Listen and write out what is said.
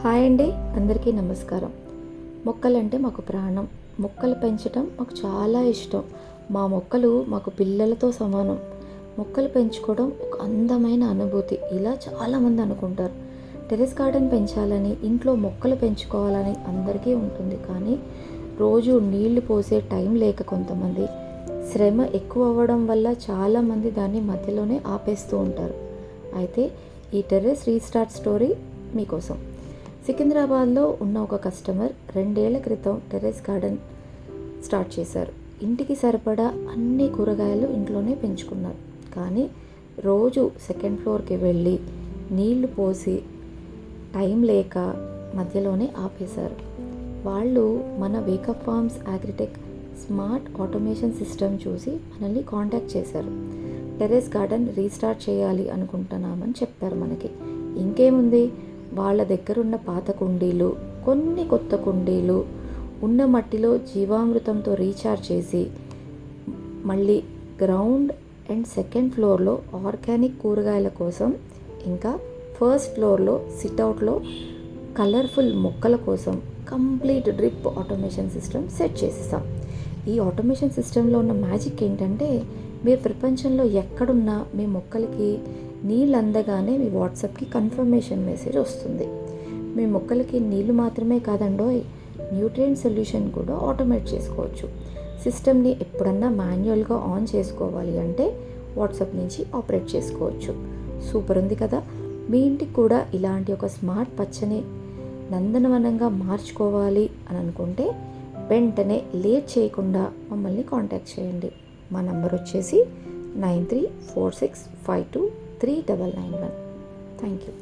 Hi అండి, అందరికీ నమస్కారం. మొక్కలంటే మాకు ప్రాణం. మొక్కలు పెంచడం మాకు చాలా ఇష్టం. మా మొక్కలు మాకు పిల్లలతో సమానం. మొక్కలు పెంచుకోవడం ఒక అందమైన అనుభూతి. ఇలా చాలామంది అనుకుంటారు. టెర్రస్ గార్డెన్ పెంచాలని, ఇంట్లో మొక్కలు పెంచుకోవాలని అందరికీ ఉంటుంది. కానీ రోజు నీళ్లు పోసే టైం లేక కొంతమంది, శ్రమ ఎక్కువ అవ్వడం వల్ల చాలామంది దాన్ని మధ్యలోనే ఆపేస్తూ ఉంటారు. అయితే ఈ టెర్రస్ రీస్టార్ట్ స్టోరీ మీకోసం. సికింద్రాబాద్లో ఉన్న ఒక కస్టమర్ 2 ఏళ్ల క్రితం టెర్రస్ గార్డెన్ స్టార్ట్ చేశారు. ఇంటికి సరిపడా అన్ని కూరగాయలు ఇంట్లోనే పెంచుకున్నారు. కానీ రోజు సెకండ్ ఫ్లోర్కి వెళ్ళి నీళ్లు పోసి టైం లేక మధ్యలోనే ఆపేశారు. వాళ్ళు మన wake up farms agritech smart automation system చూసి మనల్ని కాంటాక్ట్ చేశారు. టెర్రస్ గార్డెన్ రీస్టార్ట్ చేయాలి అనుకుంటున్నామని చెప్పారు మనకి. ఇంకేముంది, వాళ్ళ దగ్గరున్న పాత కుండీలు, కొన్ని కొత్త కుండీలు ఉన్న మట్టిలో జీవామృతంతో రీఛార్జ్ చేసి, మళ్ళీ గ్రౌండ్ అండ్ సెకండ్ ఫ్లోర్లో ఆర్గానిక్ కూరగాయల కోసం, ఇంకా ఫస్ట్ ఫ్లోర్లో సిట్అవుట్లో కలర్ఫుల్ మొక్కల కోసం complete drip automation system set చేసేసాం. ఈ ఆటోమేషన్ సిస్టంలో ఉన్న మ్యాజిక్ ఏంటంటే, మీరు ప్రపంచంలో ఎక్కడున్నా మీ మొక్కలకి నీళ్ళు అందగానే మీ వాట్సాప్కి కన్ఫర్మేషన్ మెసేజ్ వస్తుంది. మీ మొక్కలకి నీళ్ళు మాత్రమే కాదండోయ్, న్యూట్రియంట్ సొల్యూషన్ కూడా ఆటోమేట్ చేసుకోవచ్చు. సిస్టమ్ని ఎప్పుడన్నా మాన్యువల్గా ఆన్ చేసుకోవాలి అంటే వాట్సాప్ నుంచి ఆపరేట్ చేసుకోవచ్చు. సూపర్ ఉంది కదా. మీ ఇంటికి కూడా ఇలాంటి ఒక స్మార్ట్ పచ్చని నందనవనంగా మార్చుకోవాలి అని అనుకుంటే వెంటనే లేట్ చేయకుండా మమ్మల్ని కాంటాక్ట్ చేయండి. మా నంబర్ వచ్చేసి 9346523991. Thank you.